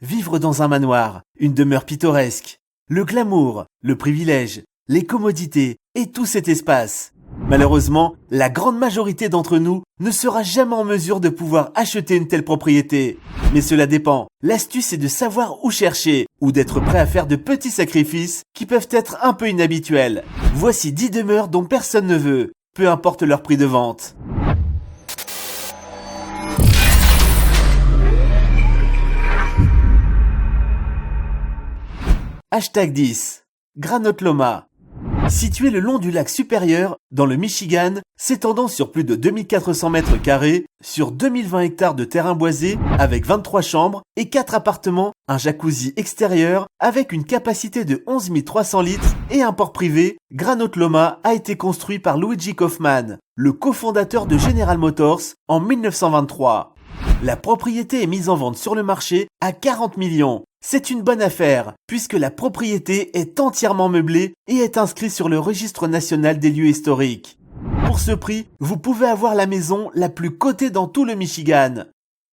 Vivre dans un manoir, une demeure pittoresque, le glamour, le privilège, les commodités et tout cet espace. Malheureusement, la grande majorité d'entre nous ne sera jamais en mesure de pouvoir acheter une telle propriété. Mais cela dépend. L'astuce est de savoir où chercher ou d'être prêt à faire de petits sacrifices qui peuvent être un peu inhabituels. Voici 10 demeures dont personne ne veut, peu importe leur prix de vente. Hashtag 10. Granite Loma. Situé le long du lac Supérieur, dans le Michigan, s'étendant sur plus de 2400 mètres carrés, sur 2020 hectares de terrain boisé, avec 23 chambres et 4 appartements, un jacuzzi extérieur, avec une capacité de 11 300 litres et un port privé, Granite Loma a été construit par Luigi Kaufman, le cofondateur de General Motors, en 1923. La propriété est mise en vente sur le marché à 40 millions. C'est une bonne affaire, puisque la propriété est entièrement meublée et est inscrite sur le registre national des lieux historiques. Pour ce prix, vous pouvez avoir la maison la plus cotée dans tout le Michigan.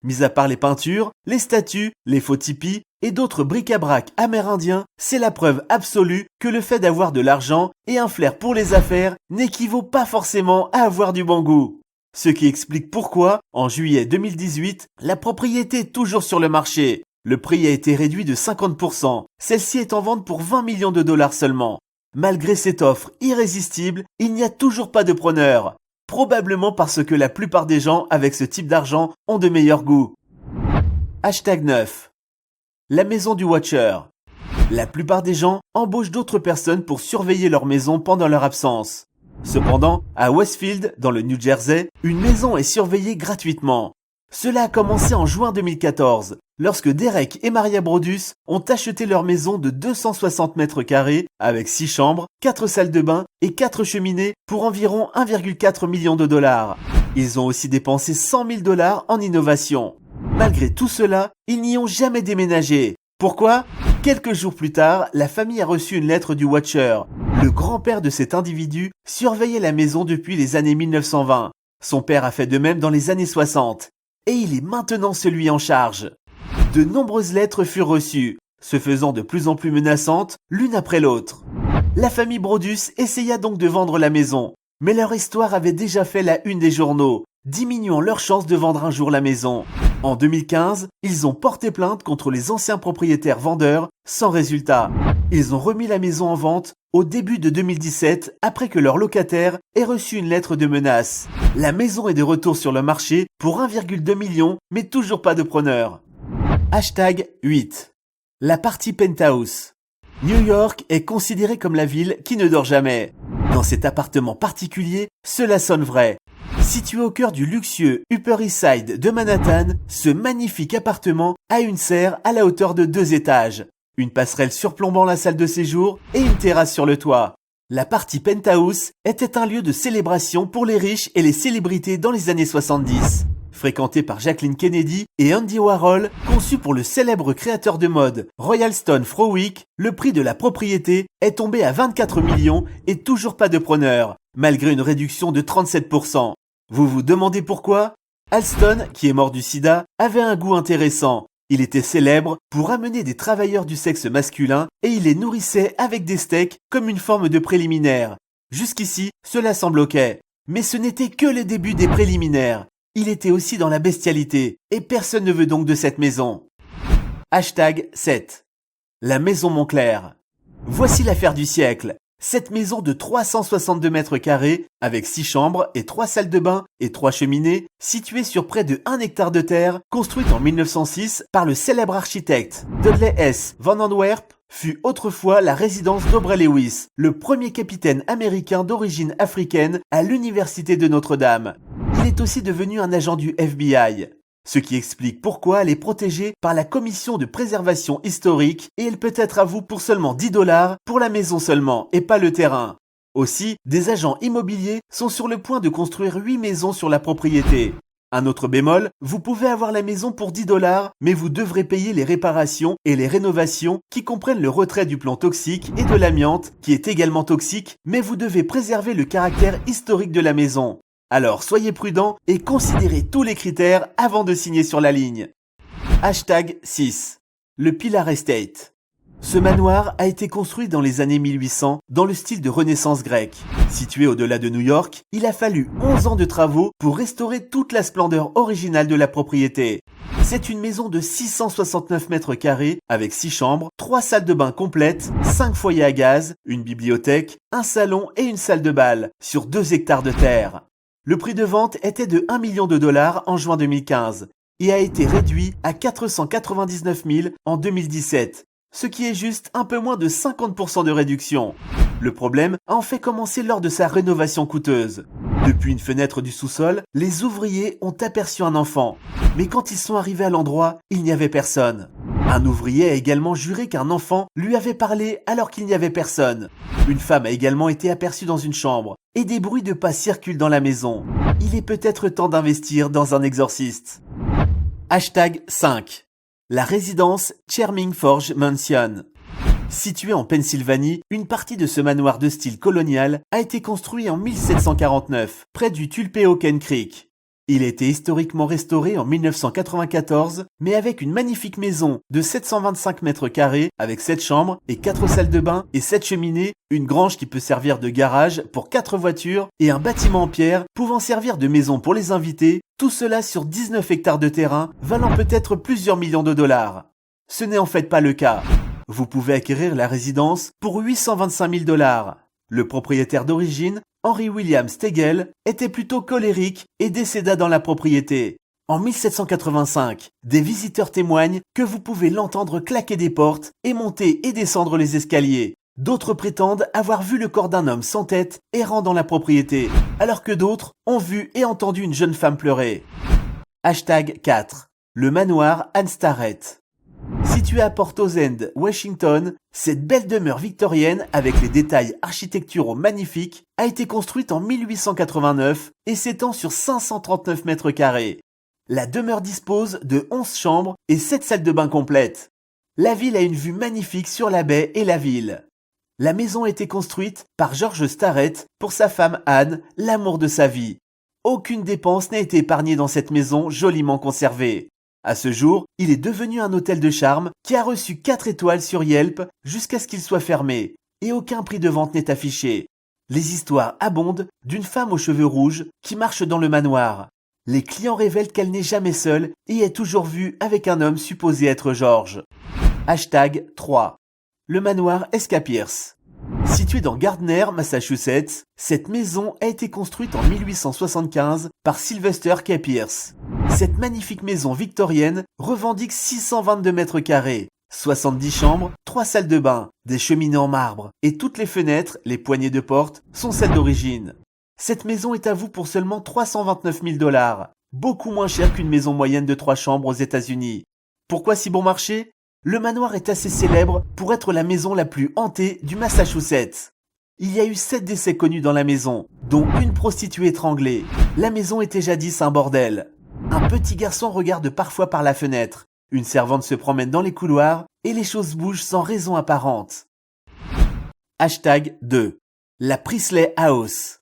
Mis à part les peintures, les statues, les faux tipis et d'autres bric-à-brac amérindiens, c'est la preuve absolue que le fait d'avoir de l'argent et un flair pour les affaires n'équivaut pas forcément à avoir du bon goût. Ce qui explique pourquoi, en juillet 2018, la propriété est toujours sur le marché. Le prix a été réduit de 50%. Celle-ci est en vente pour 20 millions de dollars seulement. Malgré cette offre irrésistible, il n'y a toujours pas de preneur. Probablement parce que la plupart des gens avec ce type d'argent ont de meilleurs goûts. Hashtag 9. La maison du Watcher. La plupart des gens embauchent d'autres personnes pour surveiller leur maison pendant leur absence. Cependant, à Westfield, dans le New Jersey, une maison est surveillée gratuitement. Cela a commencé en juin 2014, lorsque Derek et Maria Brodus ont acheté leur maison de 260 mètres carrés avec 6 chambres, 4 salles de bain et 4 cheminées pour environ 1,4 million de dollars. Ils ont aussi dépensé 100 000 dollars en innovation. Malgré tout cela, ils n'y ont jamais déménagé. Pourquoi ? Quelques jours plus tard, la famille a reçu une lettre du Watcher. Le grand-père de cet individu surveillait la maison depuis les années 1920. Son père a fait de même dans les années 60. Et il est maintenant celui en charge. De nombreuses lettres furent reçues, se faisant de plus en plus menaçantes l'une après l'autre. La famille Brodus essaya donc de vendre la maison, mais leur histoire avait déjà fait la une des journaux, diminuant leurs chances de vendre un jour la maison. En 2015, ils ont porté plainte contre les anciens propriétaires vendeurs, sans résultat. Ils ont remis la maison en vente au début de 2017 après que leur locataire ait reçu une lettre de menace. La maison est de retour sur le marché pour 1,2 million, mais toujours pas de preneur. Hashtag 8. La partie penthouse. New York est considérée comme la ville qui ne dort jamais. Dans cet appartement particulier, cela sonne vrai. Situé au cœur du luxueux Upper East Side de Manhattan, ce magnifique appartement a une serre à la hauteur de 2 étages, une passerelle surplombant la salle de séjour et une terrasse sur le toit. La partie penthouse était un lieu de célébration pour les riches et les célébrités dans les années 70. Fréquenté par Jacqueline Kennedy et Andy Warhol, conçu pour le célèbre créateur de mode Royal Stone Frowick, le prix de la propriété est tombé à 24 millions et toujours pas de preneur, malgré une réduction de 37%. Vous vous demandez pourquoi ? Alston, qui est mort du sida, avait un goût intéressant. Il était célèbre pour amener des travailleurs du sexe masculin et il les nourrissait avec des steaks comme une forme de préliminaire. Jusqu'ici, cela semble ok. Mais ce n'était que le début des préliminaires. Il était aussi dans la bestialité et personne ne veut donc de cette maison. Hashtag 7. La maison Montclair. Voici l'affaire du siècle. Cette maison de 362 mètres carrés, avec 6 chambres et 3 salles de bain et 3 cheminées, située sur près de 1 hectare de terre, construite en 1906 par le célèbre architecte Dudley S. Van Antwerp, fut autrefois la résidence d'Aubrey Lewis, le premier capitaine américain d'origine africaine à l'université de Notre-Dame. Il est aussi devenu un agent du FBI. Ce qui explique pourquoi elle est protégée par la commission de préservation historique et elle peut être à vous pour seulement 10 dollars pour la maison seulement et pas le terrain. Aussi, des agents immobiliers sont sur le point de construire 8 maisons sur la propriété. Un autre bémol, vous pouvez avoir la maison pour 10 dollars, mais vous devrez payer les réparations et les rénovations qui comprennent le retrait du plomb toxique et de l'amiante qui est également toxique, mais vous devez préserver le caractère historique de la maison. Alors soyez prudents et considérez tous les critères avant de signer sur la ligne. Hashtag 6. le Pilar Estate. Ce manoir a été construit dans les années 1800 dans le style de Renaissance grecque. Situé au-delà de New York, il a fallu 11 ans de travaux pour restaurer toute la splendeur originale de la propriété. C'est une maison de 669 mètres carrés avec 6 chambres, 3 salles de bain complètes, 5 foyers à gaz, une bibliothèque, un salon et une salle de bal sur 2 hectares de terre. Le prix de vente était de 1 million de dollars en juin 2015 et a été réduit à 499 000 en 2017. Ce qui est juste un peu moins de 50% de réduction. Le problème a en fait commencé lors de sa rénovation coûteuse. Depuis une fenêtre du sous-sol, les ouvriers ont aperçu un enfant. Mais quand ils sont arrivés à l'endroit, il n'y avait personne. Un ouvrier a également juré qu'un enfant lui avait parlé alors qu'il n'y avait personne. Une femme a également été aperçue dans une chambre. Et des bruits de pas circulent dans la maison. Il est peut-être temps d'investir dans un exorciste. Hashtag 5. La résidence Charming Forge Mansion. Située en Pennsylvanie, une partie de ce manoir de style colonial a été construit en 1749, près du Tulpehocken Creek. Il a été historiquement restauré en 1994, mais avec une magnifique maison de 725 mètres carrés, avec 7 chambres et 4 salles de bain et 7 cheminées, une grange qui peut servir de garage pour 4 voitures et un bâtiment en pierre pouvant servir de maison pour les invités, tout cela sur 19 hectares de terrain, valant peut-être plusieurs millions de dollars. Ce n'est en fait pas le cas. Vous pouvez acquérir la résidence pour 825 000 dollars. Le propriétaire d'origine, Henry William Stegel, était plutôt colérique et décéda dans la propriété. En 1785, des visiteurs témoignent que vous pouvez l'entendre claquer des portes et monter et descendre les escaliers. D'autres prétendent avoir vu le corps d'un homme sans tête errant dans la propriété, alors que d'autres ont vu et entendu une jeune femme pleurer. Hashtag 4. Le manoir Anne Starrett. Situé à Port Townsend, Washington, cette belle demeure victorienne avec les détails architecturaux magnifiques a été construite en 1889 et s'étend sur 539 mètres carrés. La demeure dispose de 11 chambres et 7 salles de bain complètes. La ville a une vue magnifique sur la baie et la ville. La maison a été construite par George Starrett pour sa femme Anne, l'amour de sa vie. Aucune dépense n'a été épargnée dans cette maison joliment conservée. À ce jour, il est devenu un hôtel de charme qui a reçu 4 étoiles sur Yelp jusqu'à ce qu'il soit fermé, et aucun prix de vente n'est affiché. Les histoires abondent d'une femme aux cheveux rouges qui marche dans le manoir. Les clients révèlent qu'elle n'est jamais seule et est toujours vue avec un homme supposé être George. Hashtag 3. Le manoir Escapiers. Située dans Gardner, Massachusetts, cette maison a été construite en 1875 par Sylvester K. Pierce. Cette magnifique maison victorienne revendique 622 mètres carrés, 70 chambres, 3 salles de bain, des cheminées en marbre et toutes les fenêtres, les poignées de porte sont celles d'origine. Cette maison est à vous pour seulement 329 000 dollars, beaucoup moins cher qu'une maison moyenne de 3 chambres aux États-Unis. Pourquoi si bon marché ? Le manoir est assez célèbre pour être la maison la plus hantée du Massachusetts. Il y a eu 7 décès connus dans la maison, dont une prostituée étranglée. La maison était jadis un bordel. Un petit garçon regarde parfois par la fenêtre. Une servante se promène dans les couloirs et les choses bougent sans raison apparente. Hashtag 2. La Priestley House.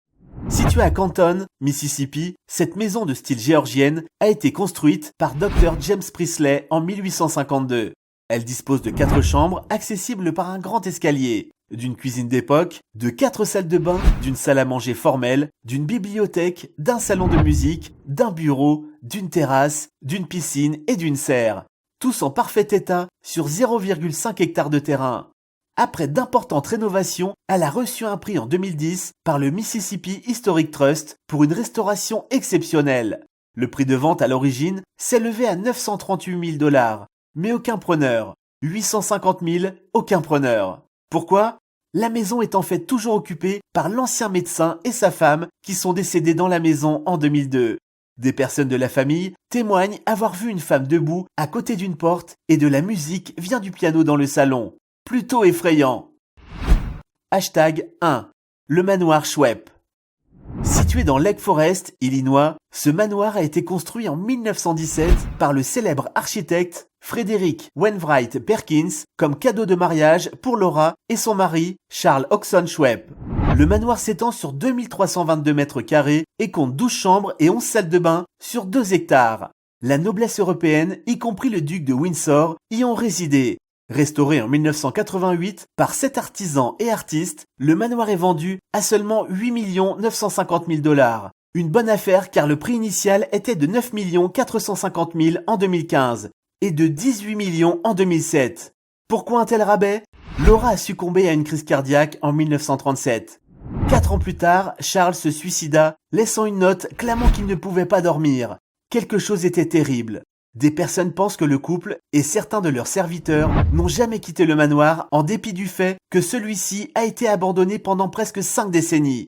Située à Canton, Mississippi, cette maison de style géorgienne a été construite par Dr. James Priestley en 1852. Elle dispose de 4 chambres accessibles par un grand escalier, d'une cuisine d'époque, de 4 salles de bain, d'une salle à manger formelle, d'une bibliothèque, d'un salon de musique, d'un bureau, d'une terrasse, d'une piscine et d'une serre. Tous en parfait état sur 0,5 hectares de terrain. Après d'importantes rénovations, elle a reçu un prix en 2010 par le Mississippi Historic Trust pour une restauration exceptionnelle. Le prix de vente à l'origine s'élevait à 938 000 dollars. Mais aucun preneur. 850 000, aucun preneur. Pourquoi ? La maison est en fait toujours occupée par l'ancien médecin et sa femme qui sont décédés dans la maison en 2002. Des personnes de la famille témoignent avoir vu une femme debout à côté d'une porte et de la musique vient du piano dans le salon. Plutôt effrayant. Hashtag 1. Le manoir Schwepp. Situé dans Lake Forest, Illinois, ce manoir a été construit en 1917 par le célèbre architecte Frederick Wainwright Perkins comme cadeau de mariage pour Laura et son mari Charles Oxon Schwepp. Le manoir s'étend sur 2322 mètres carrés et compte 12 chambres et 11 salles de bain sur 2 hectares. La noblesse européenne, y compris le duc de Windsor, y ont résidé. Restauré en 1988 par 7 artisans et artistes, le manoir est vendu à seulement 8 950 000 $. Une bonne affaire car le prix initial était de 9 450 000 en 2015 et de 18 millions en 2007. Pourquoi un tel rabais? Laura a succombé à une crise cardiaque en 1937. 4 ans plus tard, Charles se suicida, laissant une note clamant qu'il ne pouvait pas dormir. Quelque chose était terrible. Des personnes pensent que le couple et certains de leurs serviteurs n'ont jamais quitté le manoir en dépit du fait que celui-ci a été abandonné pendant presque 5 décennies.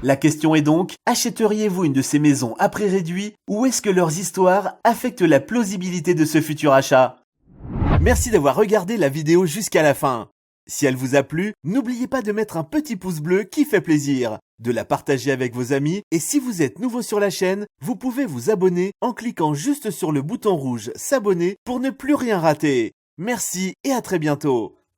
La question est donc, achèteriez-vous une de ces maisons à prix réduit ou est-ce que leurs histoires affectent la plausibilité de ce futur achat? Merci d'avoir regardé la vidéo jusqu'à la fin. Si elle vous a plu, n'oubliez pas de mettre un petit pouce bleu qui fait plaisir, de la partager avec vos amis et si vous êtes nouveau sur la chaîne, vous pouvez vous abonner en cliquant juste sur le bouton rouge s'abonner pour ne plus rien rater. Merci et à très bientôt.